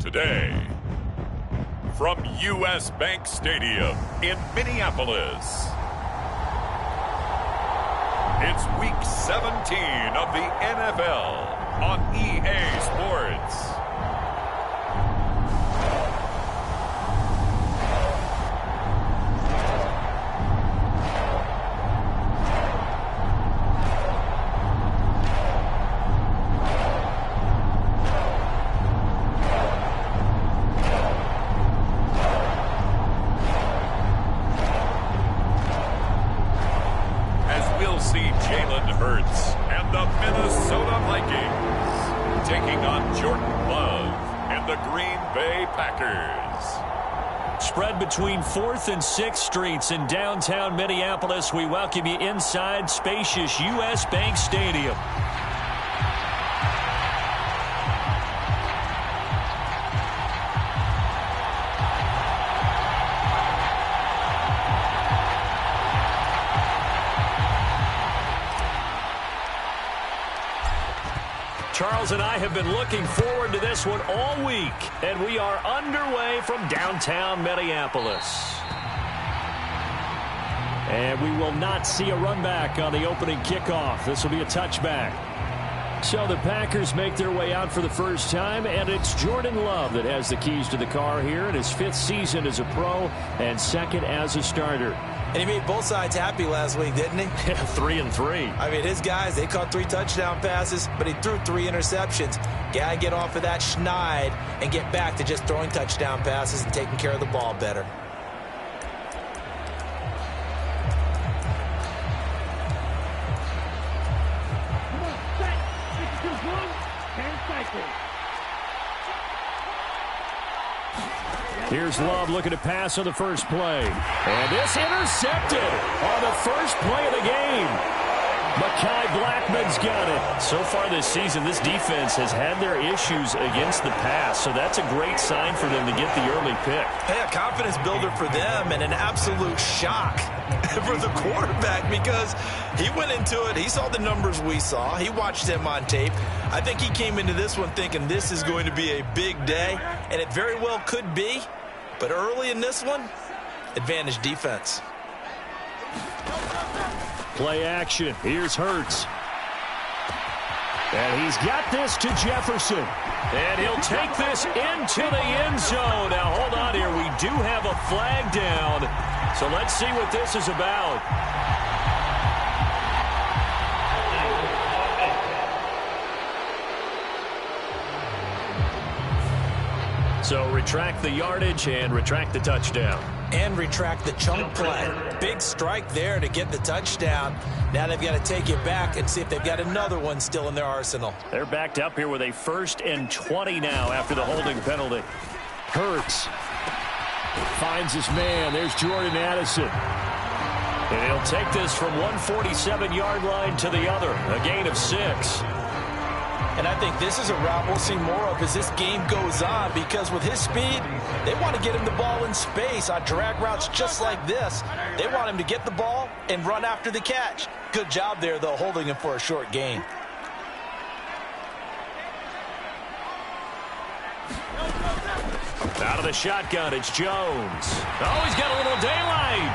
today. From U.S. Bank Stadium in Minneapolis, it's Week 17 of the NFL on EA Sports. Spread between 4th and 6th Streets in downtown Minneapolis. We welcome you inside spacious U.S. Bank Stadium. Charles and I have been looking forward to this one all week, and we are underway from downtown Minneapolis. And we will not see a run back on the opening kickoff. This will be a touchback. So the Packers make their way out for the first time, and it's Jordan Love that has the keys to the car here in his 5th season as a pro and 2nd as a starter. And he made both sides happy last week, didn't he? 3-3. I mean, his guys, they caught 3 touchdown passes, but he threw 3 interceptions. Gotta get off of that schneid and get back to just throwing touchdown passes and taking care of the ball better. Here's Love looking to pass on the first play. And this intercepted on the first play of the game. Mekhi Blackman's got it. So far this season, this defense has had their issues against the pass, so that's a great sign for them to get the early pick. Hey, a confidence builder for them and an absolute shock for the quarterback because he went into it. He saw the numbers we saw. He watched them on tape. I think he came into this one thinking this is going to be a big day, and it very well could be. But early in this one, advantage defense. Play action. Here's Hurts. And he's got this to Jefferson. And he'll take this into the end zone. Now, hold on here. We do have a flag down. So let's see what this is about. So retract the yardage and retract the touchdown. And retract the chunk play. Big strike there to get the touchdown. Now they've got to take it back and see if they've got another one still in their arsenal. They're backed up here with a 1st and 20 now after the holding penalty. Hurts finds his man. There's Jordan Addison. And he'll take this from 147-yard line to the other. A gain of 6. And I think this is a route we'll see more of as this game goes on because with his speed, they want to get him the ball in space on drag routes just like this. They want him to get the ball and run after the catch. Good job there, though, holding him for a short gain. Out of the shotgun, it's Jones. Oh, he's got a little daylight.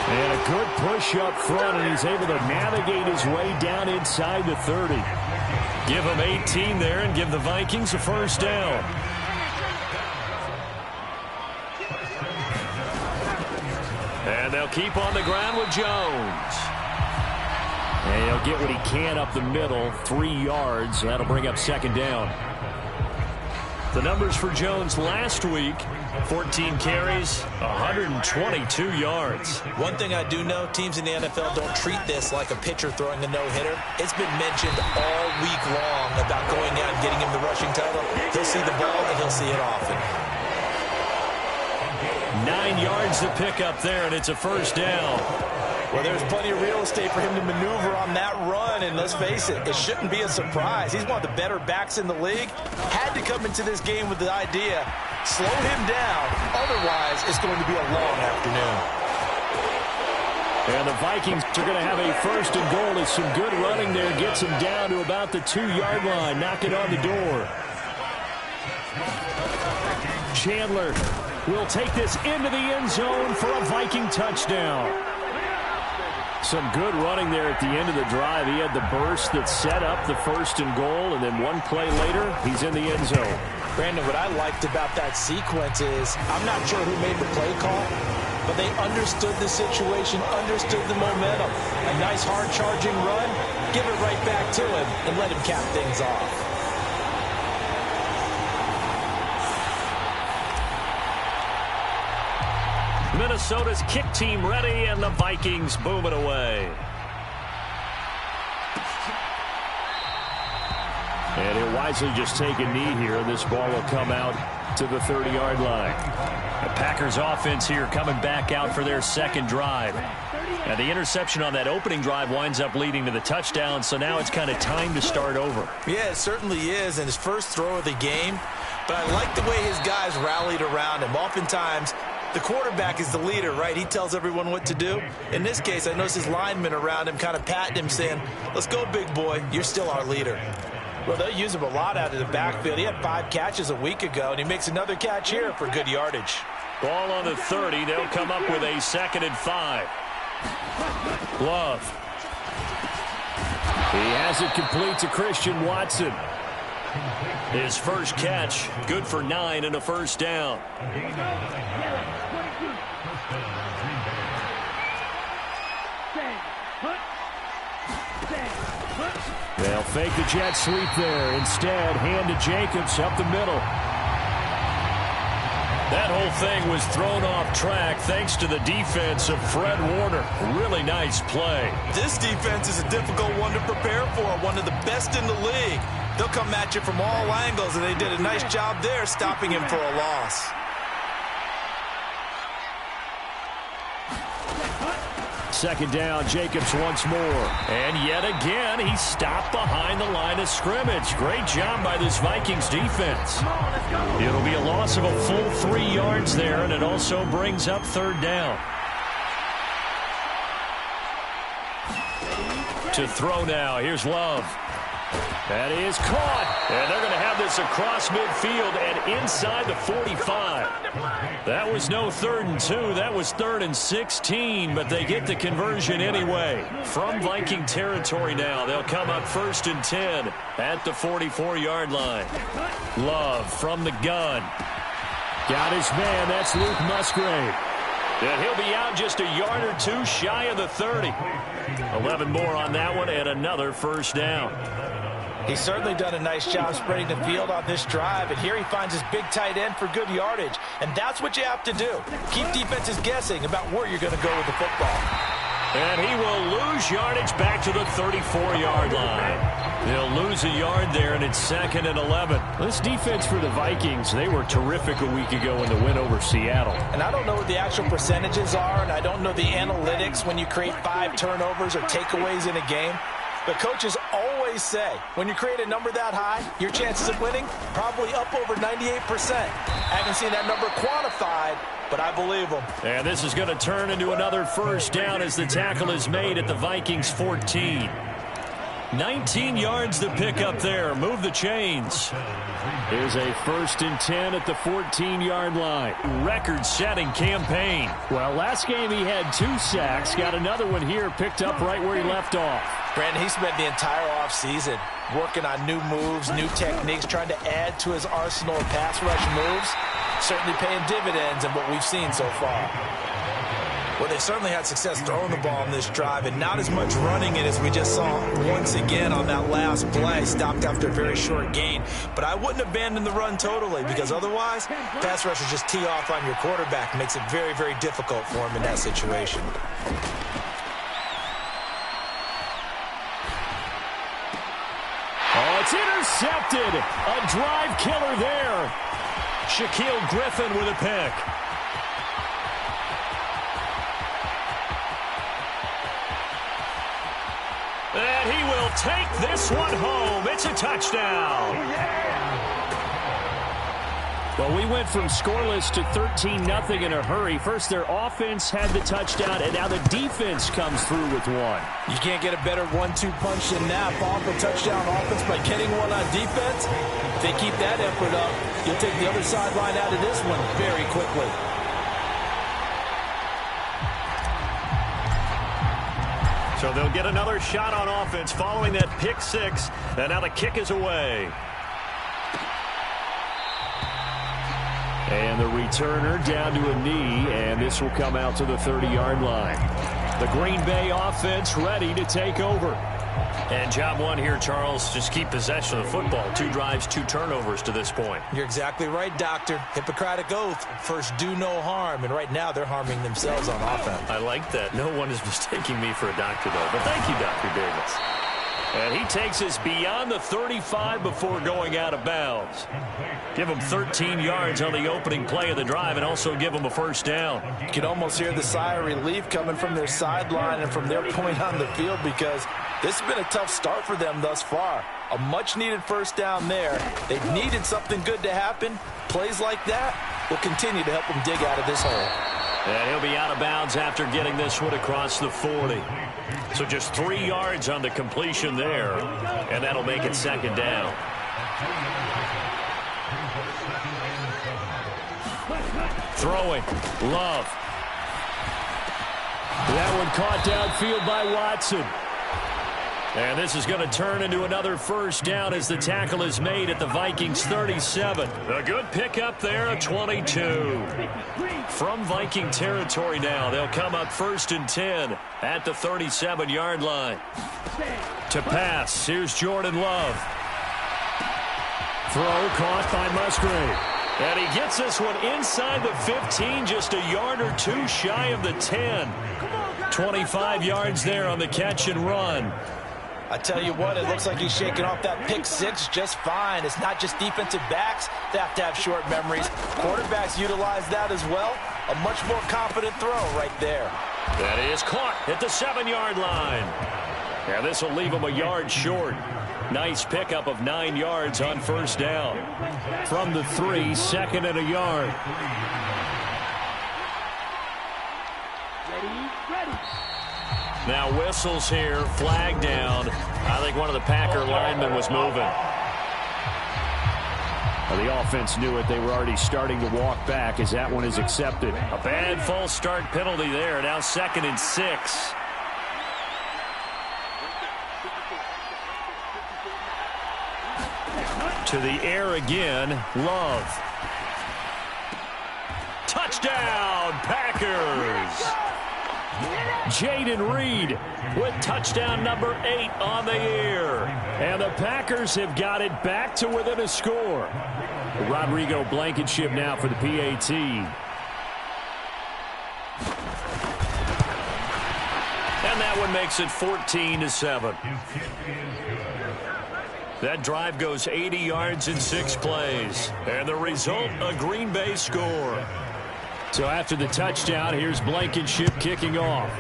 And a good push up front, and he's able to navigate his way down inside the 30. Give him 18 there and give the Vikings a first down. And they'll keep on the ground with Jones. And he'll get what he can up the middle, 3 yards. That'll bring up 2nd down. The numbers for Jones last week, 14 carries, 122 yards. One thing I do know, teams in the NFL don't treat this like a pitcher throwing a no-hitter. It's been mentioned all week long about going out and getting him the rushing title. He'll see the ball, and he'll see it often. 9 yards to pick up there, and it's a first down. Well, there's plenty of real estate for him to maneuver on that run, and let's face it, it shouldn't be a surprise. He's one of the better backs in the league. Had to come into this game with the idea, slow him down, otherwise it's going to be a long afternoon. And the Vikings are going to have a 1st and goal. It's some good running there. Gets him down to about the 2-yard line. Knock it on the door. Chandler will take this into the end zone for a Viking touchdown. Some good running there at the end of the drive. He had the burst that set up the 1st and goal, and then one play later, he's in the end zone. Brandon, what I liked about that sequence is I'm not sure who made the play call, but they understood the situation, understood the momentum. A nice hard-charging run, give it right back to him, and let him cap things off. Minnesota's kick team ready, and the Vikings boom it away. And he'll wisely just take a knee here, and this ball will come out to the 30-yard line. The Packers offense here coming back out for their second drive. And the interception on that opening drive winds up leading to the touchdown, so now it's kind of time to start over. Yeah, it certainly is, and his first throw of the game. But I like the way his guys rallied around him. Oftentimes, the quarterback is the leader, right? He tells everyone what to do. In this case, I noticed his linemen around him kind of patting him, saying, let's go, big boy. You're still our leader. Well, they'll use him a lot out of the backfield. He had 5 catches a week ago, and he makes another catch here for good yardage. Ball on the 30. They'll come up with a 2nd and 5. Love. He has it complete to Christian Watson. His first catch, good for 9 and a first down. They'll fake the jet sweep there. Instead, hand to Jacobs up the middle. That whole thing was thrown off track thanks to the defense of Fred Warner. Really nice play. This defense is a difficult one to prepare for, one of the best in the league. They'll come at you from all angles, and they did a nice job there stopping him for a loss. Second down, Jacobs once more. And yet again, he's stopped behind the line of scrimmage. Great job by this Vikings defense. It'll be a loss of a full 3 yards there, and it also brings up 3rd down. To throw now, here's Love. That is caught, and they're going to have this across midfield and inside the 45. That was no 3rd and 2. That was 3rd and 16, but they get the conversion anyway. From Viking territory now, they'll come up 1st and 10 at the 44-yard line. Love from the gun. Got his man. That's Luke Musgrave. And he'll be out just a yard or 2 shy of the 30. 11 more on that one and another first down. He's certainly done a nice job spreading the field on this drive, and here he finds his big tight end for good yardage. And that's what you have to do. Keep defenses guessing about where you're going to go with the football. And he will lose yardage back to the 34-yard line. They'll lose a yard there, and it's 2nd and 11. This defense for the Vikings, they were terrific a week ago in the win over Seattle. And I don't know what the actual percentages are, and I don't know the analytics when you create 5 turnovers or takeaways in a game. But coaches always say, when you create a number that high, your chances of winning probably up over 98%. I haven't seen that number quantified, but I believe them. And this is going to turn into another first down as the tackle is made at the Vikings 14. 19 yards to pick up there. Move the chains. Here's a 1st and 10 at the 14-yard line. Record-setting campaign. Well, last game he had 2 sacks. Got another one here picked up right where he left off. Brandon, he spent the entire offseason working on new moves, new techniques, trying to add to his arsenal of pass rush moves. Certainly paying dividends in what we've seen so far. Well, they certainly had success throwing the ball on this drive, and not as much running it as we just saw once again on that last play. Stopped after a very short gain. But I wouldn't abandon the run totally, because otherwise, pass rushers just tee off on your quarterback. Makes it very, very difficult for him in that situation. Oh, it's intercepted. A drive killer there. Shaquille Griffin with a pick. And he will take this one home. It's a touchdown. Well, we went from scoreless to 13-0 in a hurry. First, their offense had the touchdown, and now the defense comes through with one. You can't get a better 1-2 punch than that. Ball for touchdown offense by getting one on defense. If they keep that effort up, you'll take the other sideline out of this one very quickly. So they'll get another shot on offense following that pick six, and now the kick is away. And the returner down to a knee, and this will come out to the 30-yard line. The Green Bay offense ready to take over. And job one here, Charles, just keep possession of the football. 2 drives, 2 turnovers to this point. You're exactly right, Doctor. Hippocratic oath, first do no harm, and right now they're harming themselves on offense. I like that. No one is mistaking me for a doctor, though. But thank you, Dr. Davis. And he takes us beyond the 35 before going out of bounds. Give him 13 yards on the opening play of the drive and also give him a first down. You can almost hear the sigh of relief coming from their sideline and from their point on the field because this has been a tough start for them thus far. A much-needed first down there. They've needed something good to happen. Plays like that will continue to help them dig out of this hole. And he'll be out of bounds after getting this one across the 40. So just 3 yards on the completion there, and that'll make it second down. Throwing, Love. That one caught downfield by Watson. And this is going to turn into another first down as the tackle is made at the Vikings 37. A good pickup there, a 22. From Viking territory now, they'll come up 1st and 10 at the 37-yard line. To pass, here's Jordan Love. Throw caught by Musgrave. And he gets this one inside the 15, just a yard or 2 shy of the 10. 25 yards there on the catch and run. I tell you what, it looks like he's shaking off that pick six just fine. It's not just defensive backs that have to have short memories. Quarterbacks utilize that as well. A much more confident throw right there. That is caught at the 7-yard line. And this will leave him a yard short. Nice pickup of 9 yards on first down. From the 3, 2nd and a yard. Now whistles here, flag down. I think one of the Packer linemen was moving. Well, the offense knew it. They were already starting to walk back as that one is accepted. A bad false start penalty there. Now 2nd and 6. To the air again, Love. Touchdown, Packers! Jayden Reed with touchdown number 8 on the year. And the Packers have got it back to within a score. Rodrigo Blankenship now for the PAT. And that one makes it 14-7. That drive goes 80 yards in 6 plays. And the result, a Green Bay score. So after the touchdown, here's Blankenship kicking off.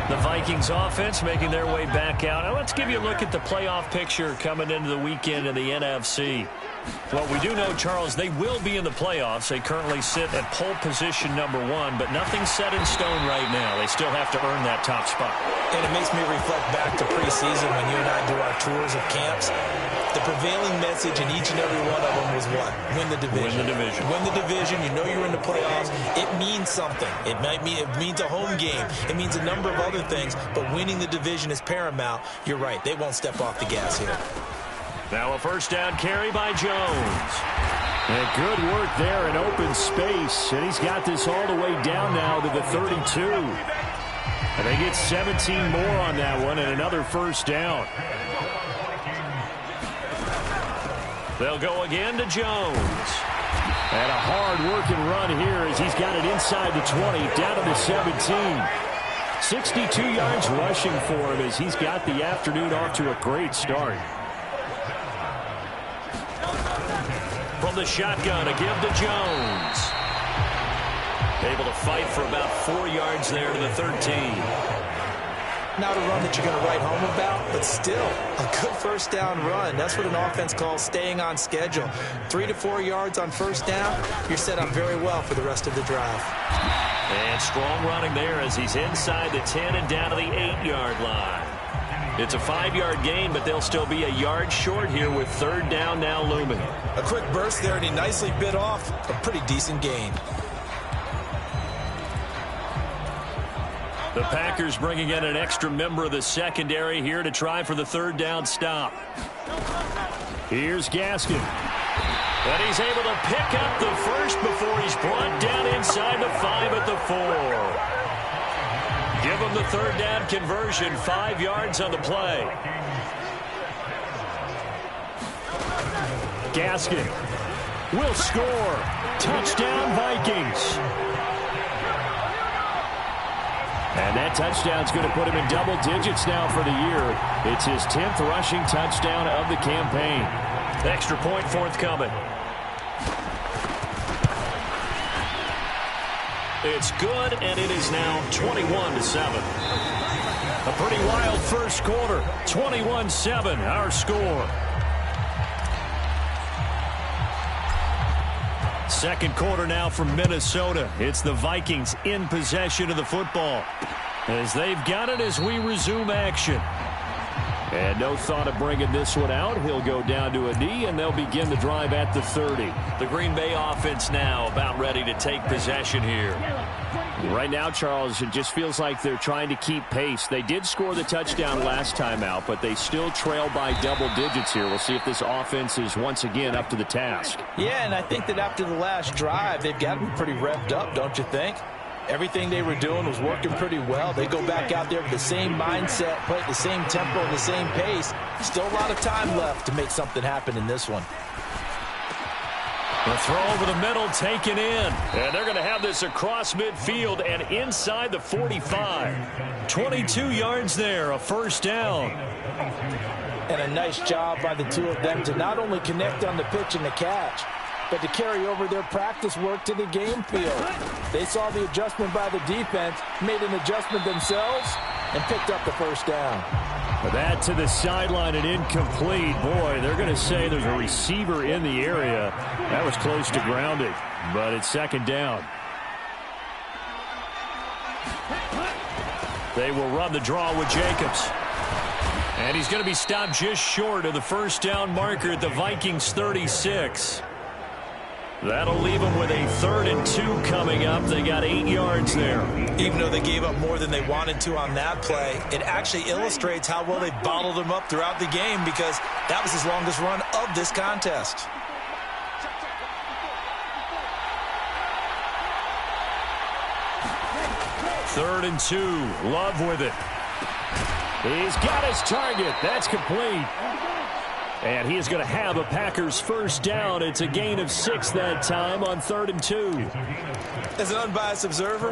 The Vikings offense making their way back out. Now let's give you a look at the playoff picture coming into the weekend in the NFC. Well, we do know, Charles, they will be in the playoffs. They currently sit at pole position number 1, but nothing's set in stone right now. They still have to earn that top spot. And it makes me reflect back to preseason when you and I do our tours of camps. The prevailing message in each and every one of them was what? Win the division. Win the division. Win the division. You know you're in the playoffs. It means something. It means a home game. It means a number of other things, but winning the division is paramount. You're right. They won't step off the gas here. Now a first down carry by Jones. And good work there in open space. And he's got this all the way down now to the 32. And they get 17 more on that one and another first down. They'll go again to Jones. And a hard-working run here as he's got it inside the 20, down to the 17. 62 yards rushing for him as he's got the afternoon off to a great start. From the shotgun, a give to Jones. Able to fight for about 4 yards there to the 13. Not a run that you're going to write home about, but still a good first down run. That's what an offense calls staying on schedule. 3 to 4 yards on first down, you're set up very well for the rest of the drive. And strong running there as he's inside the 10 and down to the 8-yard line. It's a 5-yard gain, but they'll still be a yard short here with third down now looming. A quick burst there, and he nicely bit off a pretty decent gain. The Packers bringing in an extra member of the secondary here to try for the third down stop. Here's Gaskin. And he's able to pick up the first before he's brought down inside the 5 at the 4. Give him the third down conversion, 5 yards on the play. Gaskin will score. Touchdown, Vikings. And that touchdown's going to put him in double digits now for the year. It's his 10th rushing touchdown of the campaign. Extra point forthcoming. It's good, and it is now 21-7. A pretty wild first quarter. 21-7, our score. Second quarter now from Minnesota. It's the Vikings in possession of the football as they've got it as we resume action. And no thought of bringing this one out. He'll go down to a knee, and they'll begin the drive at the 30. The Green Bay offense now about ready to take possession here. Right now, Charles, it just feels like they're trying to keep pace. They did score the touchdown last time out, but they still trail by double digits here. We'll see if this offense is once again up to the task. Yeah, and I think that after the last drive, they've got to be pretty revved up, don't you think? Everything they were doing was working pretty well. They go back out there with the same mindset, play at the same tempo, and the same pace. Still a lot of time left to make something happen in this one. The throw over the middle taken in. And they're going to have this across midfield and inside the 45. 22 yards there, a first down. And a nice job by the two of them to not only connect on the pitch and the catch, but to carry over their practice work to the game field. They saw the adjustment by the defense, made an adjustment themselves, and picked up the first down. That to the sideline and incomplete. Boy, they're going to say there's a receiver in the area. That was close to grounding, but it's second down. They will run the draw with Jacobs. And he's going to be stopped just short of the first down marker at the Vikings 36. That'll leave them with a 3rd and 2 coming up. They got 8 yards there. Even though they gave up more than they wanted to on that play, it actually illustrates how well they bottled them up throughout the game because that was his longest run of this contest. Third and 2. Love with it. He's got his target. That's complete. And he is going to have a Packers first down. It's a gain of 6 that time on 3rd and 2. As an unbiased observer,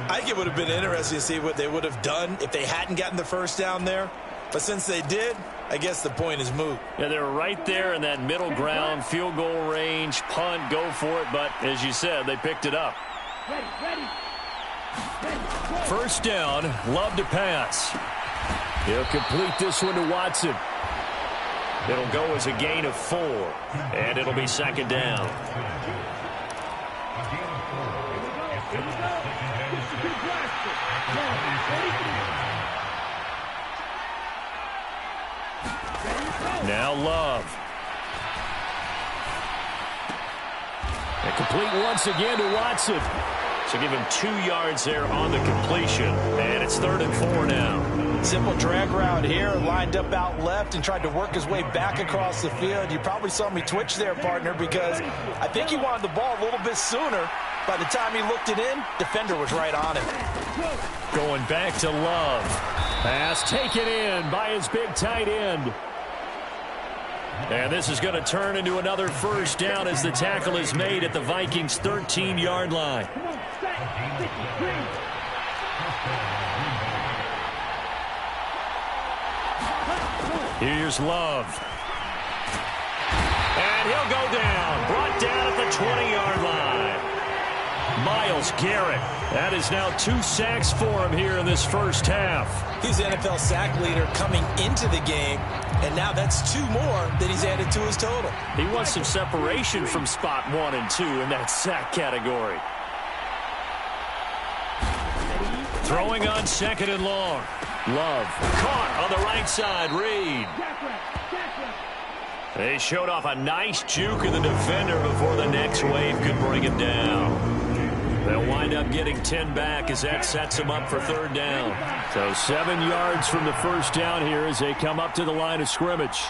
I think it would have been interesting to see what they would have done if they hadn't gotten the first down there. But since they did, I guess the point is moot. Yeah, they were right there in that middle ground, field goal range, punt, go for it. But as you said, they picked it up. First down, Love to pass. He'll complete this one to Watson. It'll go as a gain of 4, and it'll be second down. Now Love. And complete once again to Watson. So give him 2 yards there on the completion, and it's 3rd and 4 now. Simple drag route here, lined up out left and tried to work his way back across the field. You probably saw me twitch there, partner, because I think he wanted the ball a little bit sooner. By the time he looked it in, defender was right on him. Going back to Love. Pass taken in by his big tight end. And this is going to turn into another first down as the tackle is made at the Vikings' 13-yard line. Here's Love. And he'll go down. Brought down at the 20-yard line. Myles Garrett. That is now 2 sacks for him here in this first half. He's the NFL sack leader coming into the game, and now that's 2 more that he's added to his total. He wants some separation from spot 1 and 2 in that sack category. Throwing on 2nd and long. Love caught on the right side. Reed. They showed off a nice juke of the defender before the next wave could bring him down. They'll wind up getting 10 back as that sets them up for 3rd down. So 7 yards from the first down here as they come up to the line of scrimmage.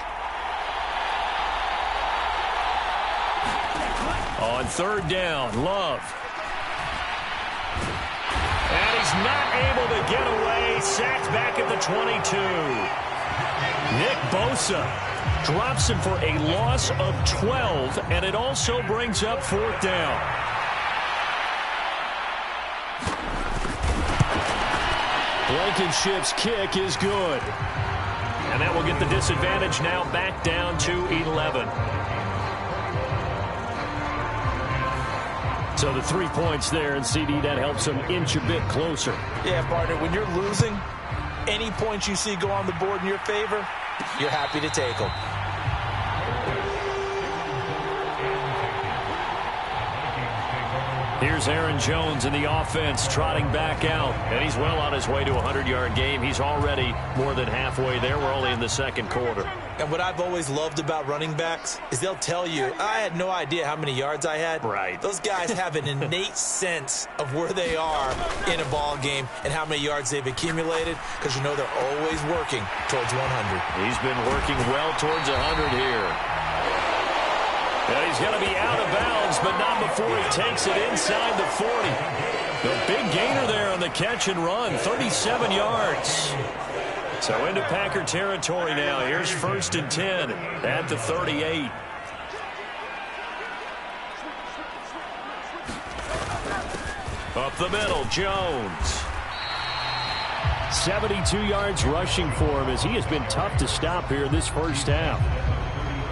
On 3rd down, Love. And he's not able to get away. Sacked back at the 22. Nick Bosa drops him for a loss of 12, and it also brings up 4th down. Blankenship's kick is good. And that will get the disadvantage now back down to 11. So the 3 points there, and CD, that helps them inch a bit closer. Yeah, partner, when you're losing, any points you see go on the board in your favor, you're happy to take them. Here's Aaron Jones in the offense trotting back out. And he's well on his way to a 100-yard game. He's already more than halfway there. We're only in the 2nd quarter. And what I've always loved about running backs is they'll tell you, I had no idea how many yards I had. Right. Those guys have an innate sense of where they are in a ball game and how many yards they've accumulated, because you know they're always working towards 100. He's been working well towards 100 here. And he's going to be out of bounds, but not before he takes it inside the 40. The big gainer there on the catch and run, 37 yards. So into Packer territory now. Here's 1st and 10 at the 38. Up the middle, Jones. 72 yards rushing for him as he has been tough to stop here in this first half.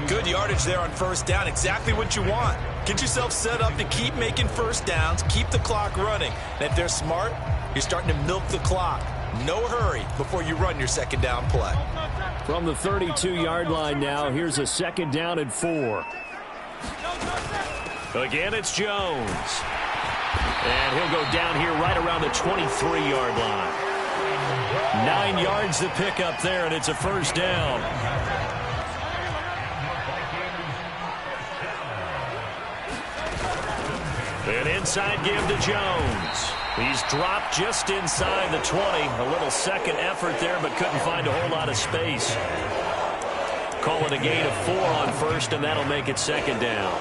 Good yardage there on 1st down. Exactly what you want. Get yourself set up to keep making 1st downs, keep the clock running. And if they're smart, you're starting to milk the clock. No hurry before you run your 2nd down play. From the 32-yard line now, here's a 2nd down and 4. Again, it's Jones. And he'll go down here right around the 23-yard line. 9 yards to pick up there, and it's a 1st down. An inside give to Jones. He's dropped just inside the 20. A little second effort there, but couldn't find a whole lot of space. Call it a gain of 4 on 1st, and that'll make it 2nd down.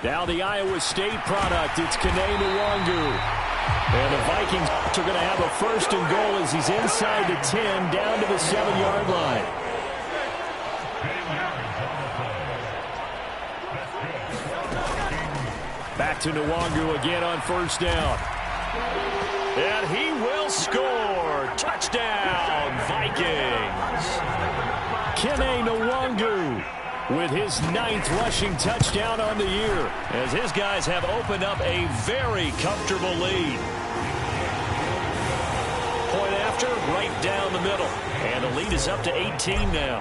Now the Iowa State product, it's Kene Nwangu. And the Vikings are going to have a 1st and goal as he's inside the 10, down to the 7-yard line. Back to Nwangu again on 1st down. And he will score. Touchdown, Vikings. Kene Nwangu with his 9th rushing touchdown on the year, as his guys have opened up a very comfortable lead. Point after, right down the middle. And the lead is up to 18 now.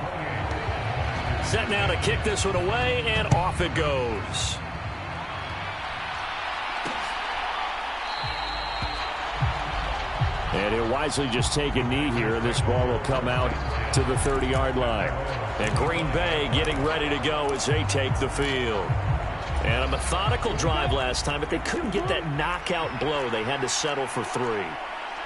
Set now to kick this one away, and off it goes. And he'll wisely just take a knee here, and this ball will come out to the 30-yard line. And Green Bay getting ready to go as they take the field. And a methodical drive last time, but they couldn't get that knockout blow. They had to settle for 3.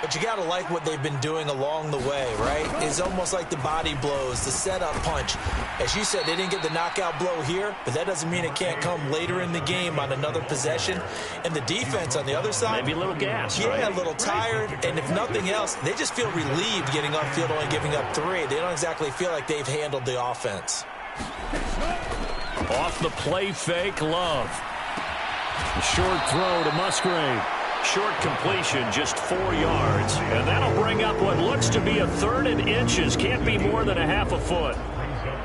But you got to like what they've been doing along the way, right? It's almost like the body blows, the setup punch. As you said, they didn't get the knockout blow here, but that doesn't mean it can't come later in the game on another possession. And the defense on the other side, maybe a little gas, yeah, right? A little tired. And if nothing else, they just feel relieved getting upfield, only giving up 3. They don't exactly feel like they've handled the offense. Off the play fake, Love. A short throw to Musgrave. Short completion, just 4 yards. And that'll bring up what looks to be a 3rd and inches. Can't be more than a half a foot.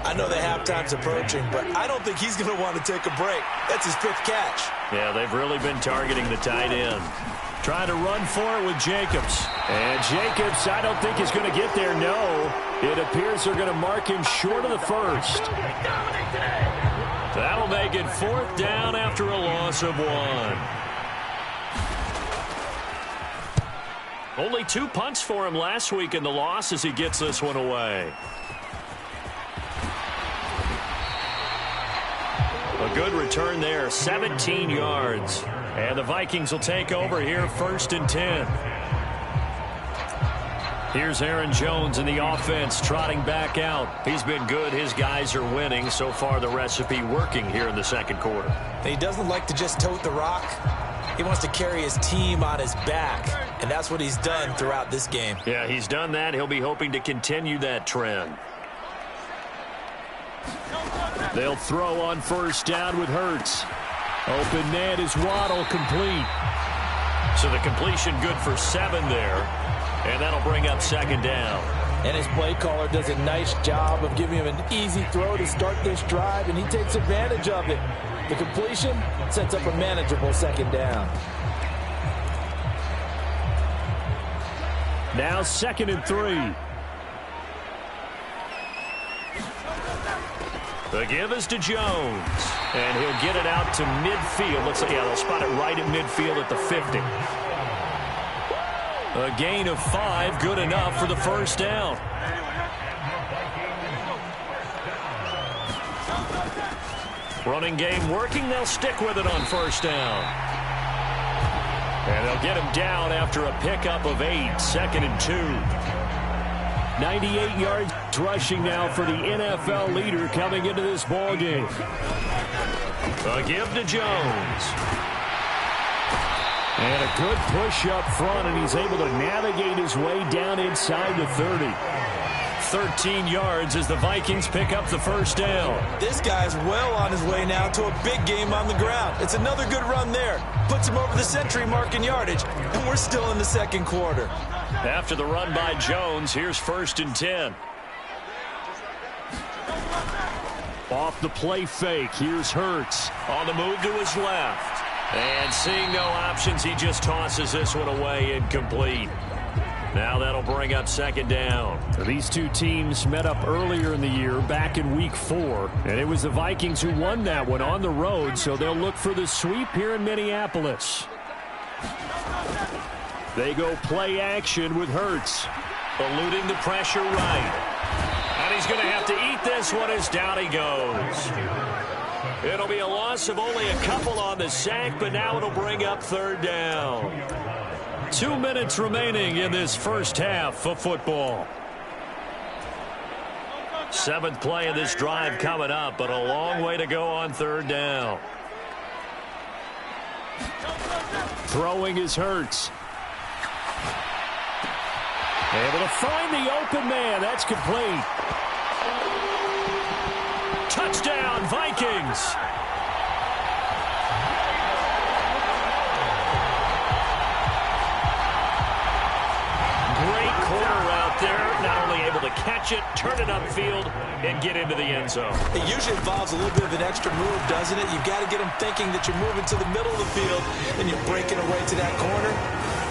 I know the halftime's approaching, but I don't think he's going to want to take a break. That's his 5th catch. Yeah, they've really been targeting the tight end. Trying to run for it with Jacobs. And Jacobs, I don't think is going to get there, no. It appears they're going to mark him short of the first. That'll make it 4th down after a loss of 1. Only 2 punts for him last week in the loss as he gets this one away. A good return there, 17 yards. And the Vikings will take over here 1st and 10. Here's Aaron Jones in the offense trotting back out. He's been good. His guys are winning. So far the recipe working here in the 2nd quarter. He doesn't like to just tote the rock. He wants to carry his team on his back. And that's what he's done throughout this game. Yeah, he's done that. He'll be hoping to continue that trend. They'll throw on 1st down with Hurts. Open man is Waddle, complete. So the completion good for 7 there. And that'll bring up 2nd down. And his play caller does a nice job of giving him an easy throw to start this drive, and he takes advantage of it. The completion sets up a manageable 2nd down. Now 2nd and 3. The give is to Jones. And he'll get it out to midfield. Looks like, yeah, they'll spot it right at midfield at the 50. A gain of 5, good enough for the 1st down. Running game working. They'll stick with it on 1st down. And they'll get him down after a pickup of 8, 2nd and 2. 98 yards rushing now for the NFL leader coming into this ball game. A give to Jones. And a good push up front, and he's able to navigate his way down inside the 30. 13 yards as the Vikings pick up the 1st down. This guy's well on his way now to a big game on the ground. It's another good run there. Puts him over the century mark in yardage, and we're still in the 2nd quarter. After the run by Jones, here's 1st and 10. Off the play fake, here's Hurts. On the move to his left. And seeing no options, he just tosses this one away, incomplete. Now that'll bring up 2nd down. These two teams met up earlier in the year, back in week 4. And it was the Vikings who won that one on the road, so they'll look for the sweep here in Minneapolis. They go play action with Hurts. Eluding the pressure right. And he's going to have to eat this one as down he goes. It'll be a loss of only a couple on the sack, but now it'll bring up 3rd down. 2 minutes remaining in this 1st half of football. 7th play of this drive coming up, but a long way to go on 3rd down. Throwing is Hurts. Able to find the open man. That's complete. Touchdown, Vikings. Great corner out there. Not only able to catch it, turn it upfield, and get into the end zone. It usually involves a little bit of an extra move, doesn't it? You've got to get them thinking that you're moving to the middle of the field, and you're breaking away to that corner.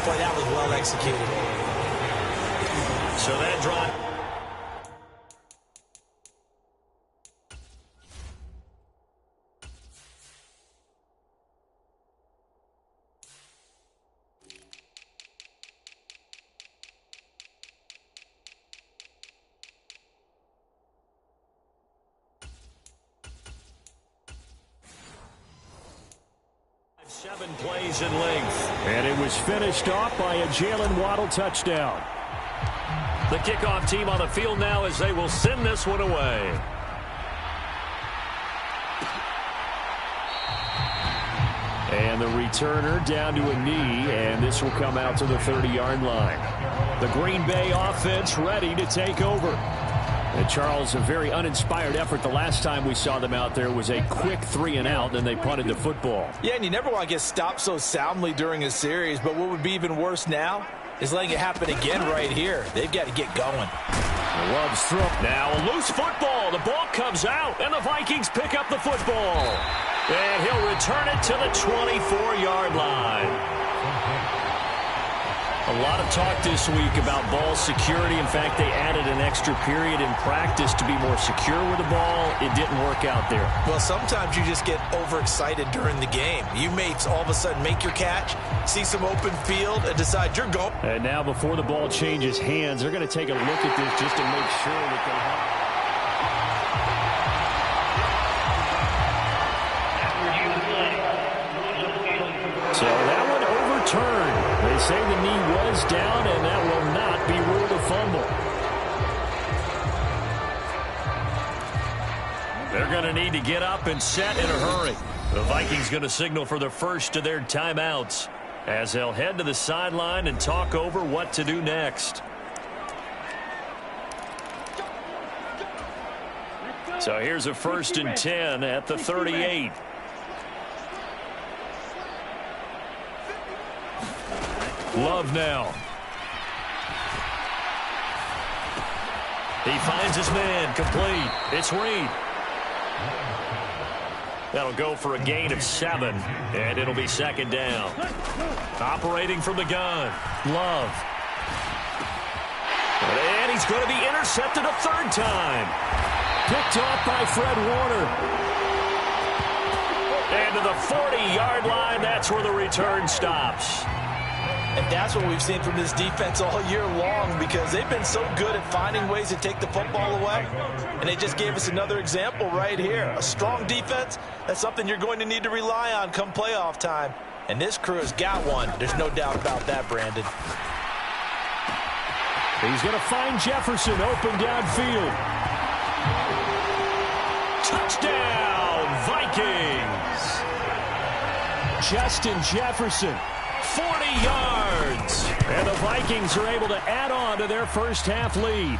Boy, that was well executed. So that drive. Seven plays in length. And it was finished off by a Jalen Waddle touchdown. The kickoff team on the field now as they will send this one away. And the returner down to a knee, and this will come out to the 30-yard line. The Green Bay offense ready to take over. And Charles, a very uninspired effort. The last time we saw them out there was a quick 3-and-out, and they punted the football. Yeah, and you never want to get stopped so soundly during a series, but what would be even worse now is letting it happen again right here. They've got to get going. Love's throw. Now a loose football. The ball comes out, and the Vikings pick up the football. And he'll return it to the 24-yard line. A lot of talk this week about ball security. In fact, they added an extra period in practice to be more secure with the ball. It didn't work out there. Well, sometimes you just get overexcited during the game. You may all of a sudden make your catch, see some open field, and decide you're going. And now before the ball changes hands, they're going to take a look at this just to make sure that they have. So that one overturned. They say the knee was down, and that will not be ruled a fumble. They're going to need to get up and set in a hurry. The Vikings going to signal for the first of their timeouts as they'll head to the sideline and talk over what to do next. So here's a 1st and 10 at the 38. Love now. He finds his man, complete. It's Reed. That'll go for a gain of 7, and it'll be 2nd down. Operating from the gun, Love. And he's going to be intercepted a 3rd time. Picked off by Fred Warner. And to the 40-yard line, that's where the return stops. And that's what we've seen from this defense all year long, because they've been so good at finding ways to take the football away. And they just gave us another example right here. A strong defense, that's something you're going to need to rely on come playoff time. And this crew has got one. There's no doubt about that, Brandon. He's going to find Jefferson open downfield. Touchdown, Vikings! Justin Jefferson. 40 yards. And the Vikings are able to add on to their first half lead.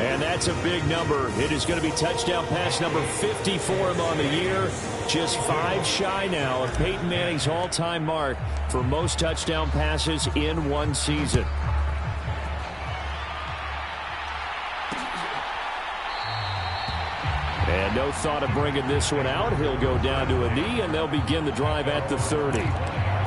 And that's a big number. It is going to be touchdown pass number 50 for him on the year. Just 5 shy now of Peyton Manning's all-time mark for most touchdown passes in one season. And no thought of bringing this one out. He'll go down to a knee, and they'll begin the drive at the 30.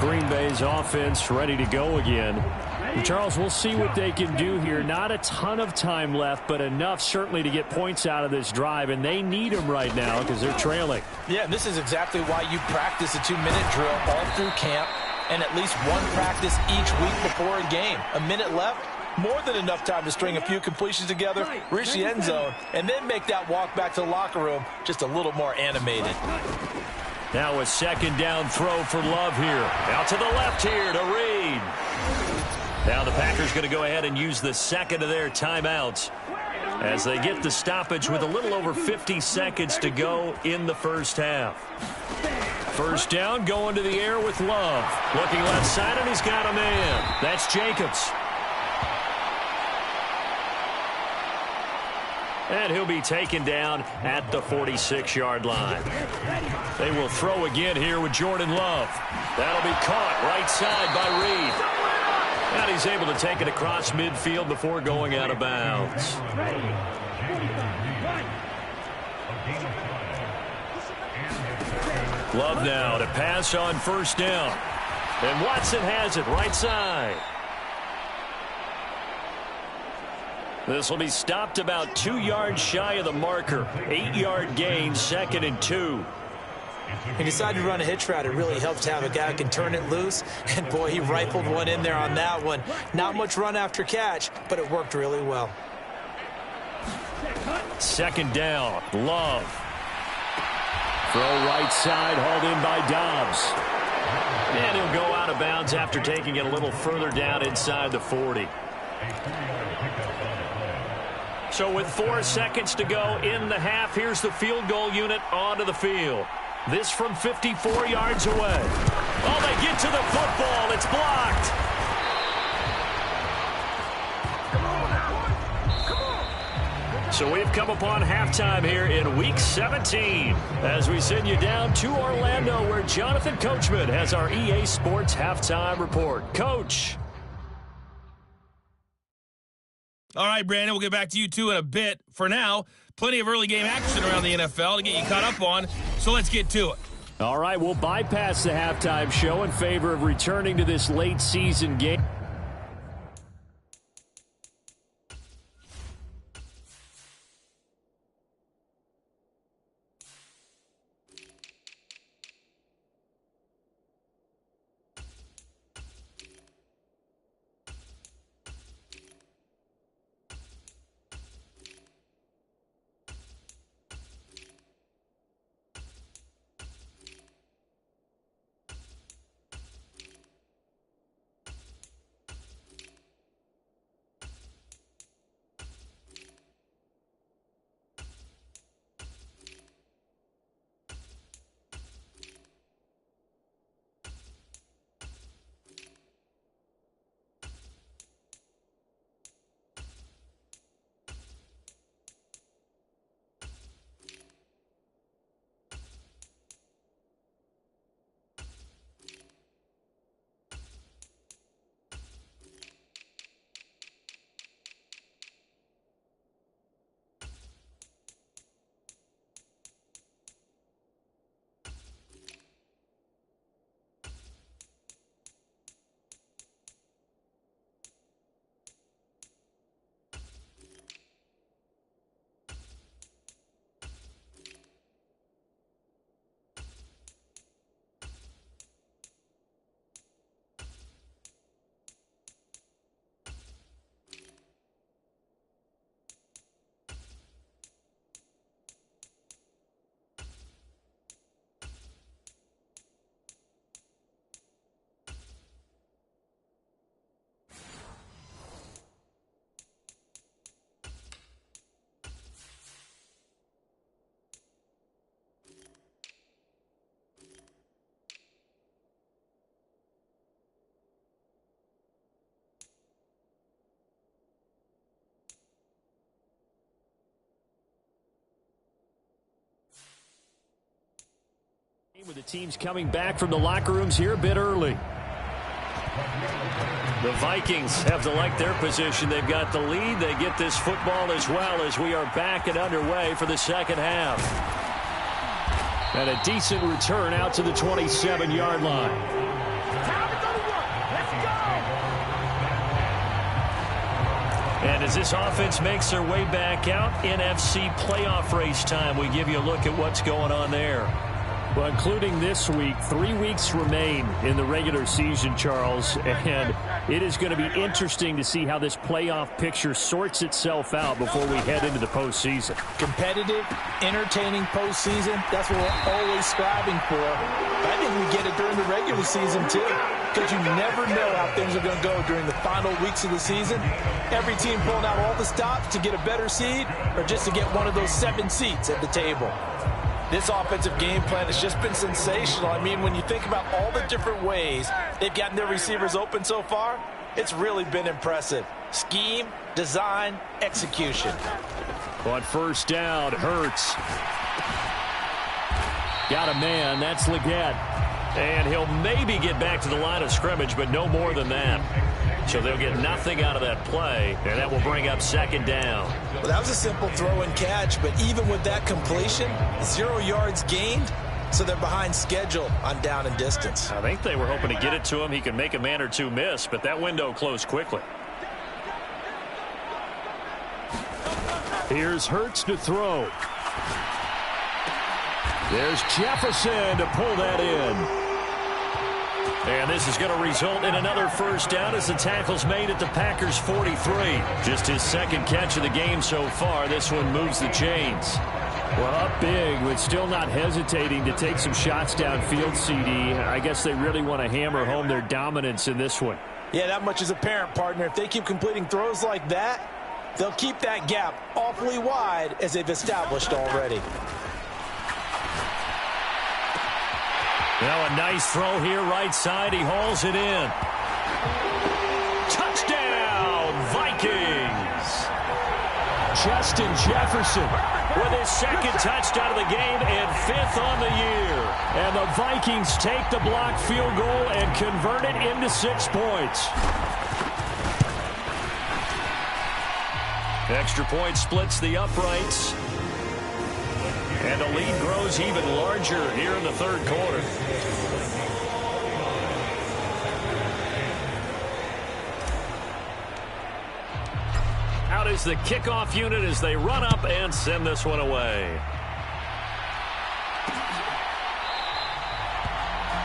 Green Bay's offense ready to go again. And Charles, we'll see what they can do here. Not a ton of time left, but enough certainly to get points out of this drive, and they need them right now because they're trailing. Yeah, this is exactly why you practice a 2-minute drill all through camp and at least one practice each week before a game. A minute left, more than enough time to string a few completions together, reach the end zone, and then make that walk back to the locker room just a little more animated. Now a 2nd down throw for Love here. Out to the left here to Reed. Now the Packers going to go ahead and use the 2nd of their timeouts as they get the stoppage with a little over 50 seconds to go in the first half. 1st down, going to the air with Love. Looking left side, and he's got a man. That's Jacobs. And he'll be taken down at the 46-yard line. They will throw again here with Jordan Love. That'll be caught right side by Reed. And he's able to take it across midfield before going out of bounds. Love now to pass on 1st down. And Watson has it right side. This will be stopped about 2 yards shy of the marker. 8-yard gain, 2nd and 2. He decided to run a hitch route. It really helps to have a guy who can turn it loose. And, boy, he rifled one in there on that one. Not much run after catch, but it worked really well. 2nd down, Love. Throw right side, hauled in by Dobbs. And he'll go out of bounds after taking it a little further down inside the 40. So with 4 seconds to go in the half, here's the field goal unit onto the field. This from 54 yards away. Oh, they get to the football. It's blocked. So we've come upon halftime here in Week 17 as we send you down to Orlando where Jonathan Coachman has our EA Sports Halftime Report. Coach. All right, Brandon, we'll get back to you, too, in a bit. For now, plenty of early game action around the NFL to get you caught up on, so let's get to it. All right, we'll bypass the halftime show in favor of returning to this late season game. With the teams coming back from the locker rooms here a bit early. The Vikings have to like their position. They've got the lead. They get this football as well as we are back and underway for the second half. And a decent return out to the 27-yard line. And as this offense makes their way back out, NFC playoff race time, we give you a look at what's going on there. Well, including this week, 3 weeks remain in the regular season, Charles, and it is going to be interesting to see how this playoff picture sorts itself out before we head into the postseason. Competitive, entertaining postseason, that's what we're always striving for. I think we get it during the regular season, too, because you never know how things are going to go during the final weeks of the season. Every team pulling out all the stops to get a better seed or just to get one of those 7 seats at the table. This offensive game plan has just been sensational. I mean, when you think about all the different ways they've gotten their receivers open so far, it's really been impressive. Scheme, design, execution. On first down, Hurts. Got a man, that's Leggett. And he'll maybe get back to the line of scrimmage, but no more than that. So they'll get nothing out of that play, and that will bring up second down. Well, that was a simple throw and catch, but even with that completion, 0 yards gained, so they're behind schedule on down and distance. I think they were hoping to get it to him. He could make a man or two miss, but that window closed quickly. Here's Hurts to throw. There's Jefferson to pull that in. And this is going to result in another first down as the tackle's made at the Packers' 43. Just his second catch of the game so far. This one moves the chains. Well, up big, but still not hesitating to take some shots downfield, CD. I guess they really want to hammer home their dominance in this one. Yeah, that much is apparent, partner. If they keep completing throws like that, they'll keep that gap awfully wide as they've established already. Now a nice throw here, right side. He hauls it in. Touchdown, Vikings! Justin Jefferson with his second touchdown of the game and 5th on the year. And the Vikings take the blocked field goal and convert it into 6 points. Extra point splits the uprights. And the lead grows even larger here in the third quarter. Out is the kickoff unit as they run up and send this one away.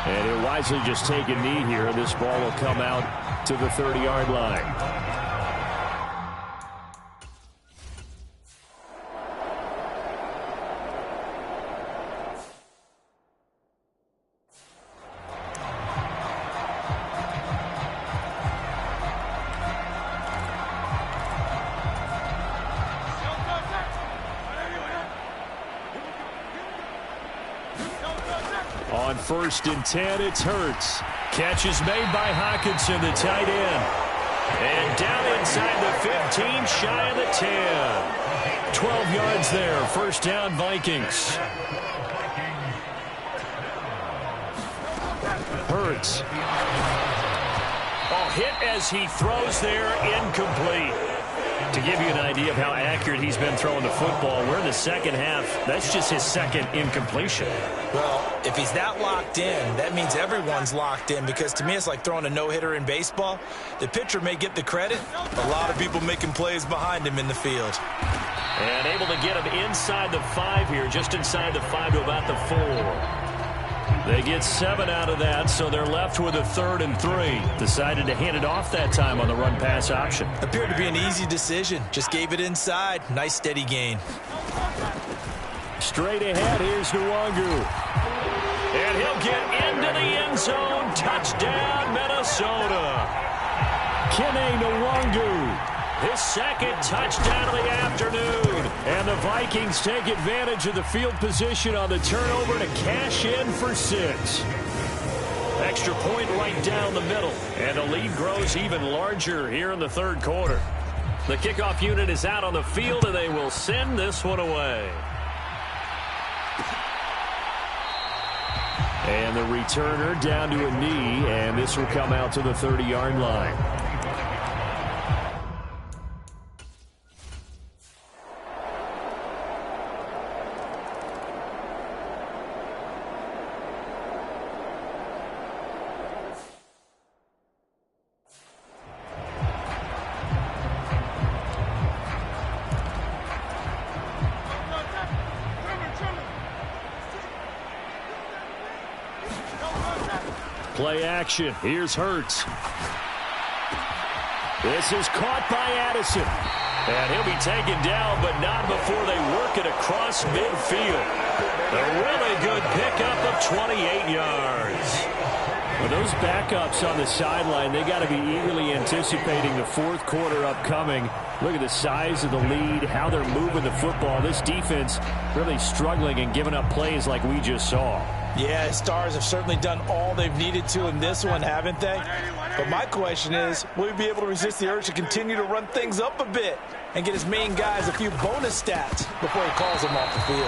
And he'll wisely just take a knee here. This ball will come out to the 30-yard line. On 1st and 10, it's Hurts. Catch is made by Hockenson, the tight end. And down inside the 15, shy of the 10. 12 yards there. First down, Vikings. Hurts. Oh, hit as he throws there, incomplete. To give you an idea of how accurate he's been throwing the football, we're in the second half. That's just his second incompletion. Well, if he's that locked in, that means everyone's locked in, because to me it's like throwing a no-hitter in baseball. The pitcher may get the credit. A lot of people making plays behind him in the field. And able to get him inside the 5 here, just inside the 5 to about the 4. They get 7 out of that, so they're left with a 3rd and 3. Decided to hand it off that time on the run-pass option. Appeared to be an easy decision. Just gave it inside. Nice steady gain. Straight ahead, here's Nwangu. And he'll get into the end zone. Touchdown, Minnesota. Kene Nwangu. His second touchdown of the afternoon. And the Vikings take advantage of the field position on the turnover to cash in for 6. Extra point right down the middle. And the lead grows even larger here in the third quarter. The kickoff unit is out on the field, and they will send this one away. And the returner down to a knee, and this will come out to the 30-yard line. Play action. Here's Hurts. This is caught by Addison. And he'll be taken down, but not before they work it across midfield. A really good pickup of 28 yards. Well, those backups on the sideline, they got to be eagerly anticipating the fourth quarter upcoming. Look at the size of the lead, how they're moving the football. This defense really struggling and giving up plays like we just saw. Yeah, Stars have certainly done all they've needed to in this one, haven't they? But my question is, will he be able to resist the urge to continue to run things up a bit and get his main guys a few bonus stats before he calls them off the field?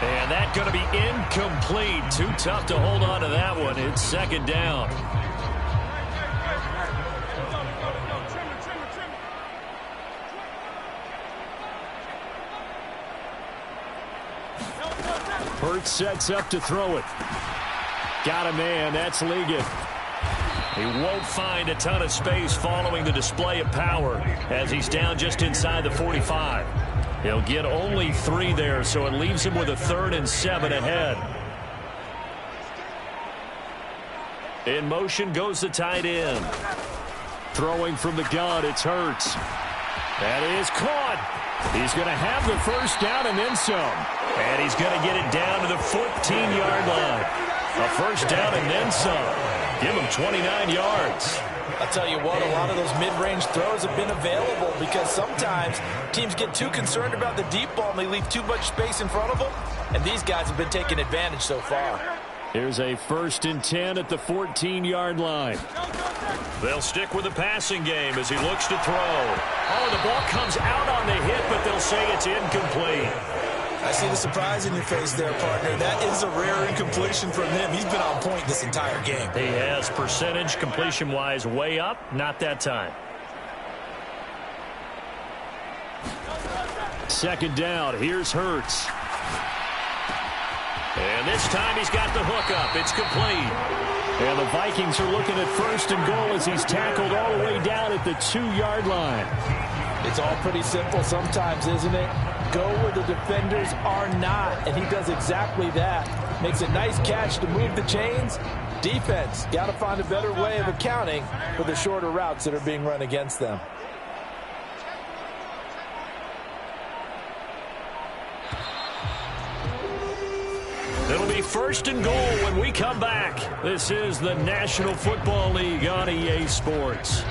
And that's going to be incomplete. Too tough to hold on to that one. It's second down. Hurts sets up to throw it. Got a man. That's Ligon. He won't find a ton of space following the display of power as he's down just inside the 45. He'll get only 3 there, so it leaves him with a 3rd and 7 ahead. In motion goes the tight end. Throwing from the gun, it's Hurts. That is caught. He's going to have the first down and then some. And he's going to get it down to the 14-yard line. A first down and then some. Give him 29 yards. I'll tell you what, a lot of those mid-range throws have been available because sometimes teams get too concerned about the deep ball and they leave too much space in front of them. And these guys have been taking advantage so far. Here's a 1st and 10 at the 14-yard line. They'll stick with the passing game as he looks to throw. Oh, the ball comes out on the hit, but they'll say it's incomplete. I see the surprise in your face there, partner. That is a rare incompletion from him. He's been on point this entire game. He has percentage completion-wise way up. Not that time. Second down. Here's Hurts. And this time he's got the hook up. It's complete. And the Vikings are looking at first and goal as he's tackled all the way down at the 2-yard line. It's all pretty simple sometimes, isn't it? Go where the defenders are not, and he does exactly that. Makes a nice catch to move the chains. Defense, got to find a better way of accounting for the shorter routes that are being run against them. It'll be first and goal when we come back. This is the National Football League on EA Sports.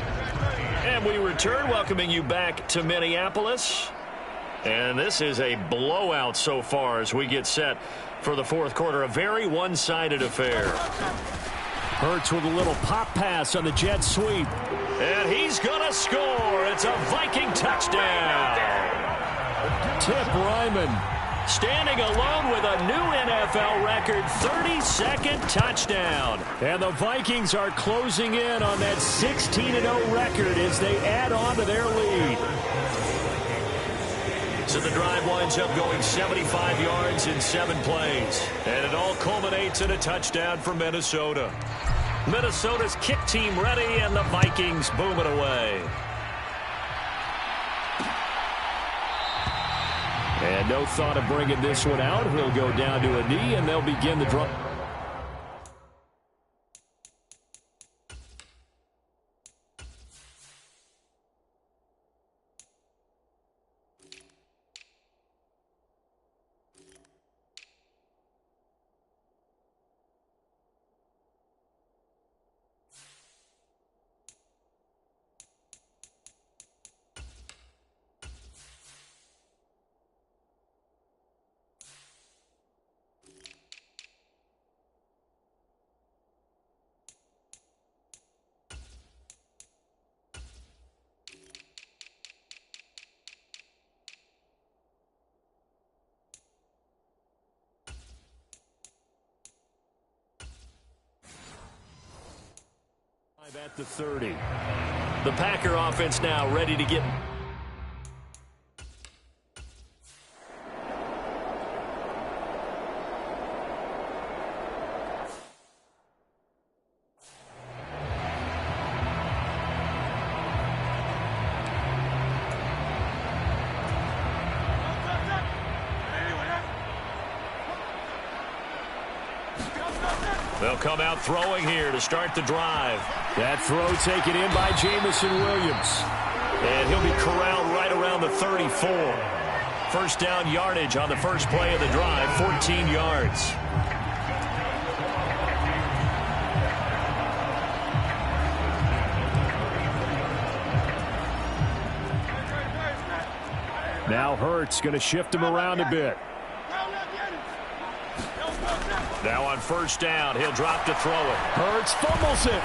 And we return, welcoming you back to Minneapolis. And this is a blowout so far as we get set for the fourth quarter. A very one-sided affair. Hurts with a little pop pass on the jet sweep. And he's going to score. It's a Viking touchdown. Tip Ryman standing alone with a new NFL record 32nd touchdown. And the Vikings are closing in on that 16-0 record as they add on to their lead. So the drive winds up going 75 yards in 7 plays. And it all culminates in a touchdown for Minnesota. Minnesota's kick team ready, and the Vikings boom it away. And no thought of bringing this one out. He'll go down to a knee, and they'll begin the drive. At the 30. The Packer offense now ready to get. They'll come out throwing here to start the drive. That throw taken in by Jamison Williams. And he'll be corralled right around the 34. First down yardage on the first play of the drive, 14 yards. Now Hurts going to shift him around a bit. Now on first down, he'll drop to throw it. Hurts fumbles it.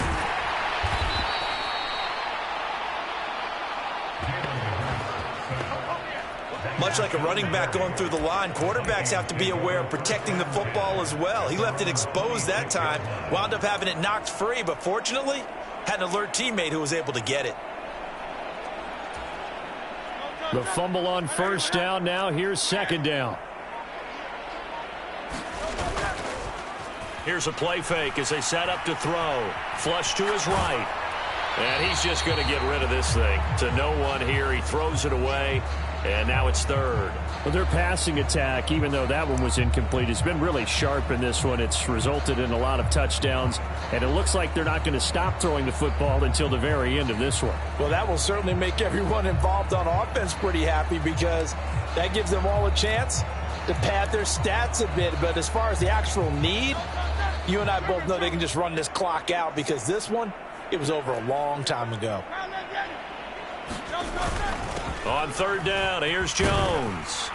Much like a running back going through the line, quarterbacks have to be aware of protecting the football as well. He left it exposed that time, wound up having it knocked free, but fortunately, had an alert teammate who was able to get it. The fumble on first down. Now here's second down. Here's a play fake as they set up to throw. Flush to his right. And he's just going to get rid of this thing. To no one here. He throws it away. And now it's third. Well, their passing attack, even though that one was incomplete, has been really sharp in this one. It's resulted in a lot of touchdowns. And it looks like they're not going to stop throwing the football until the very end of this one. Well, that will certainly make everyone involved on offense pretty happy because that gives them all a chance to pad their stats a bit. But as far as the actual need, you and I both know they can just run this clock out because this one, it was over a long time ago. On third down, here's Jones.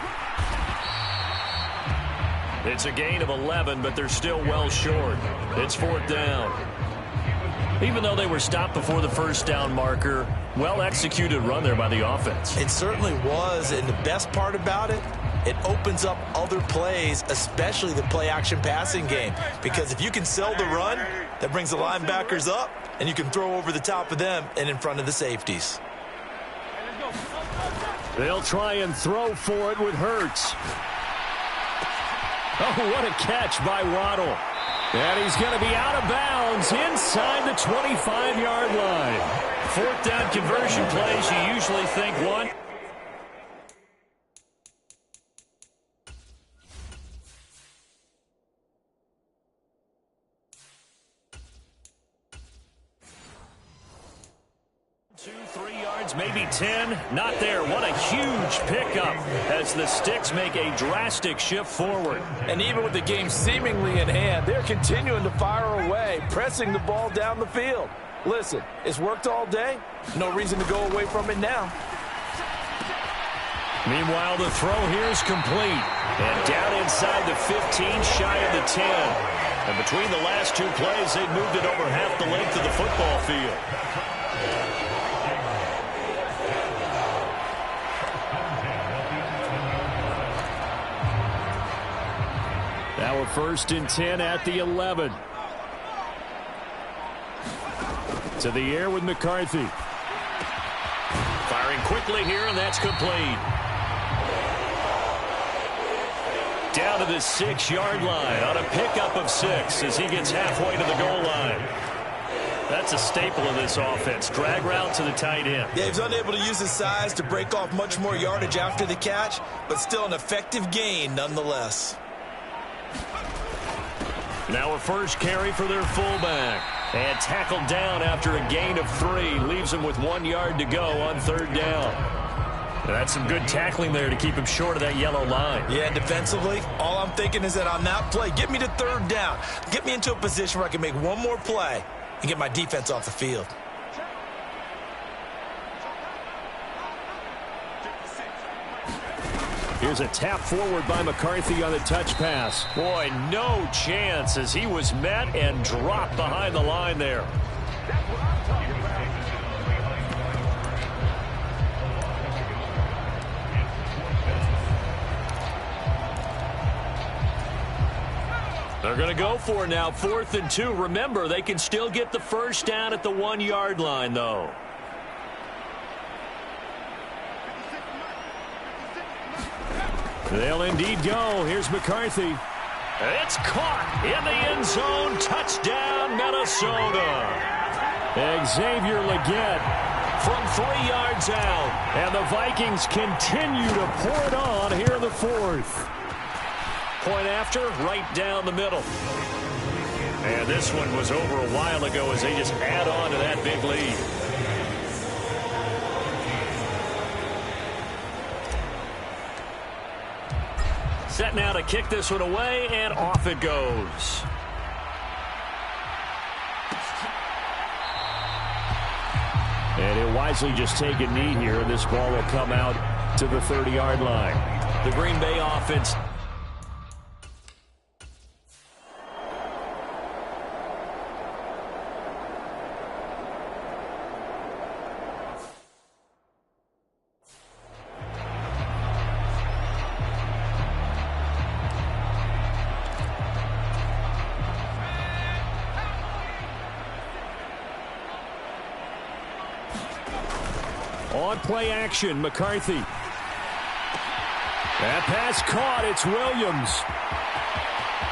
It's a gain of 11, but they're still well short. It's fourth down. Even though they were stopped before the first down marker, well-executed run there by the offense. It certainly was, and the best part about it, it opens up other plays, especially the play-action passing game. Because if you can sell the run, that brings the linebackers up, and you can throw over the top of them and in front of the safeties. They'll try and throw for it with Hurts. Oh, what a catch by Waddle. And he's going to be out of bounds inside the 25-yard line. Fourth down conversion plays, you usually think one. Two, 3 yards, maybe 10. Not there. What a huge pickup as the Sticks make a drastic shift forward. And even with the game seemingly in hand, they're continuing to fire away, pressing the ball down the field. Listen, it's worked all day. No reason to go away from it now. Meanwhile, the throw here is complete. And down inside the 15, shy of the 10. And between the last two plays, they moved it over half the length of the football field. Now a 1st and 10 at the 11. To the air with McCarthy. Firing quickly here, and that's complete. Down to the 6-yard line on a pickup of 6 as he gets halfway to the goal line. That's a staple of this offense. Drag route to the tight end. Yeah, he's unable to use his size to break off much more yardage after the catch, but still an effective gain nonetheless. Now a first carry for their fullback. And tackled down after a gain of 3. Leaves him with 1 yard to go on 3rd down. That's some good tackling there to keep him short of that yellow line. Yeah, and defensively, all I'm thinking is that on that play, get me to 3rd down. Get me into a position where I can make one more play and get my defense off the field. Here's a tap forward by McCarthy on the touch pass. Boy, no chance as he was met and dropped behind the line there. They're going to go for it now, 4th and 2. Remember, they can still get the first down at the 1-yard line, though. They'll indeed go. Here's McCarthy. It's caught in the end zone. Touchdown, Minnesota. Xavier Legette from 3 yards out. And the Vikings continue to pour it on here in the 4th. Point after, right down the middle. And this one was over a while ago as they just add on to that big lead. Set now to kick this one away, and off it goes. And he'll wisely just take a knee here, and this ball will come out to the 30-yard line. The Green Bay offense. On play action, McCarthy. That pass caught. It's Williams.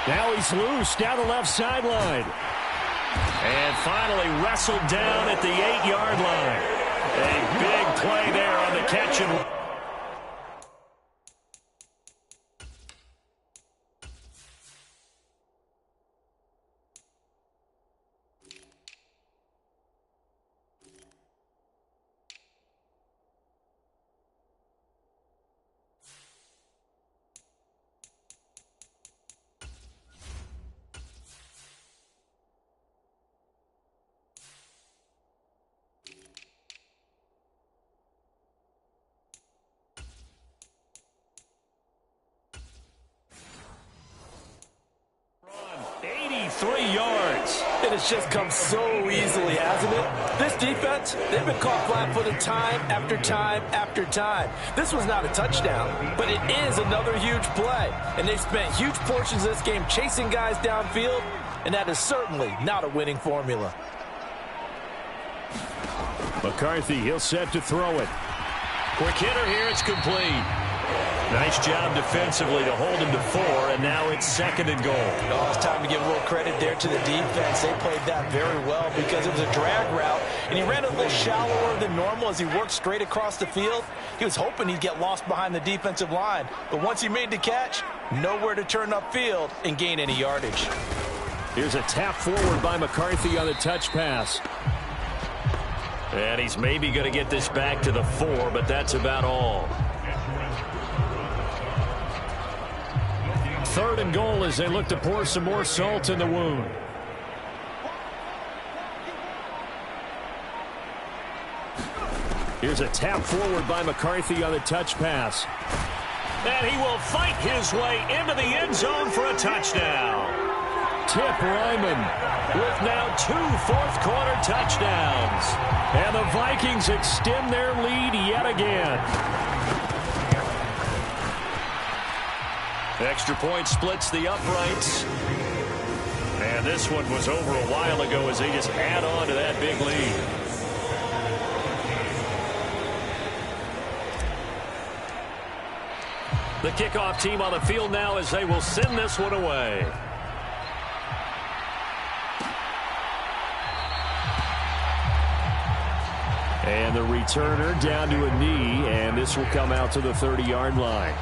Now he's loose down the left sideline. And finally wrestled down at the 8-yard line. A big play there on the catch and... It has just come so easily, hasn't it? This defense, they've been caught flat-footed time after time after time. This was not a touchdown, but it is another huge play. And they've spent huge portions of this game chasing guys downfield, and that is certainly not a winning formula. McCarthy, he'll set to throw it. Quick hitter here. It's complete. Nice job defensively to hold him to 4, and now it's 2nd and goal. Oh, it's time to give a little credit there to the defense. They played that very well because it was a drag route, and he ran a little shallower than normal as he worked straight across the field. He was hoping he'd get lost behind the defensive line, but once he made the catch, nowhere to turn upfield and gain any yardage. Here's a tap forward by McCarthy on the touch pass. And he's maybe going to get this back to the 4, but that's about all. 3rd and goal as they look to pour some more salt in the wound. Here's a tap forward by McCarthy on the touch pass. And he will fight his way into the end zone for a touchdown. Tip Ryman with now 2 fourth-quarter touchdowns. And the Vikings extend their lead yet again. Extra point splits the uprights. And this one was over a while ago as they just add on to that big lead. The kickoff team on the field now as they will send this one away. And the returner down to a knee, and this will come out to the 30-yard line.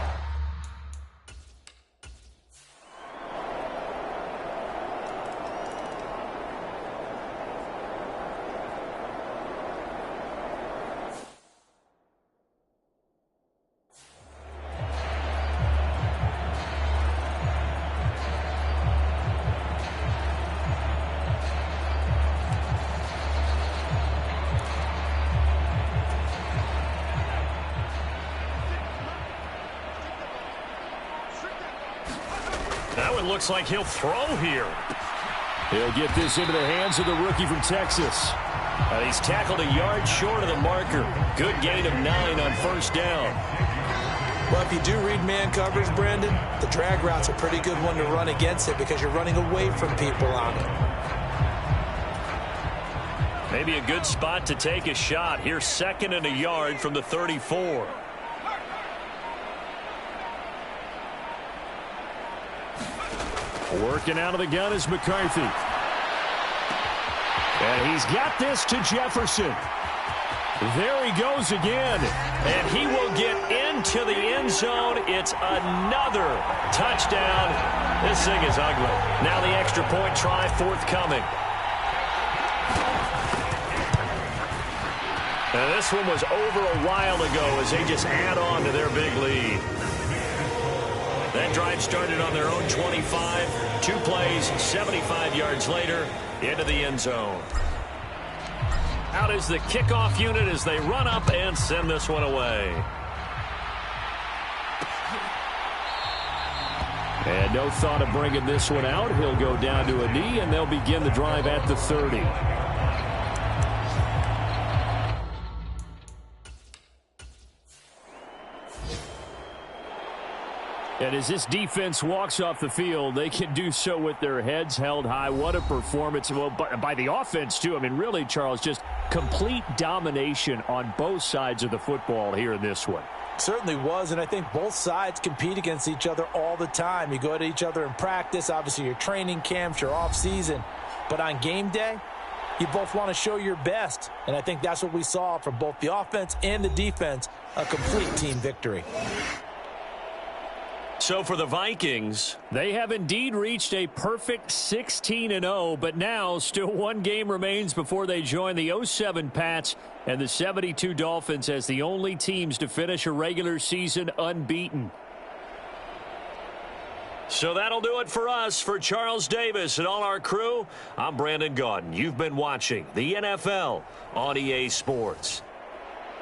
That one looks like he'll throw here. He'll get this into the hands of the rookie from Texas. And he's tackled a yard short of the marker. Good gain of 9 on 1st down. Well, if you do read man coverage, Brandon, the drag route's a pretty good one to run against it because you're running away from people on it. Maybe a good spot to take a shot. Here's 2nd and a yard from the 34. Working out of the gun is McCarthy. And he's got this to Jefferson. There he goes again. And he will get into the end zone. It's another touchdown. This thing is ugly. Now the extra point try forthcoming. And this one was over a while ago as they just add on to their big lead. That drive started on their own 25. 2 plays, 75 yards later, into the end zone. Out is the kickoff unit as they run up and send this one away. And no thought of bringing this one out. He'll go down to a knee, and they'll begin the drive at the 30. And as this defense walks off the field, they can do so with their heads held high. What a performance. Well, by the offense, too. I mean, really, Charles, just complete domination on both sides of the football here in this one. Certainly was, and I think both sides compete against each other all the time. You go at each other in practice, obviously your training camps, your off-season. But on game day, you both want to show your best. And I think that's what we saw from both the offense and the defense, a complete team victory. So for the Vikings, they have indeed reached a perfect 16-0, but now still one game remains before they join the 07 Pats and the 72 Dolphins as the only teams to finish a regular season unbeaten. So that'll do it for us. For Charles Davis and all our crew, I'm Brandon Gaudin. You've been watching the NFL on EA Sports.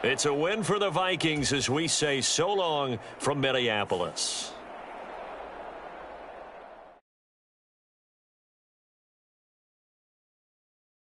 It's a win for the Vikings as we say so long from Minneapolis.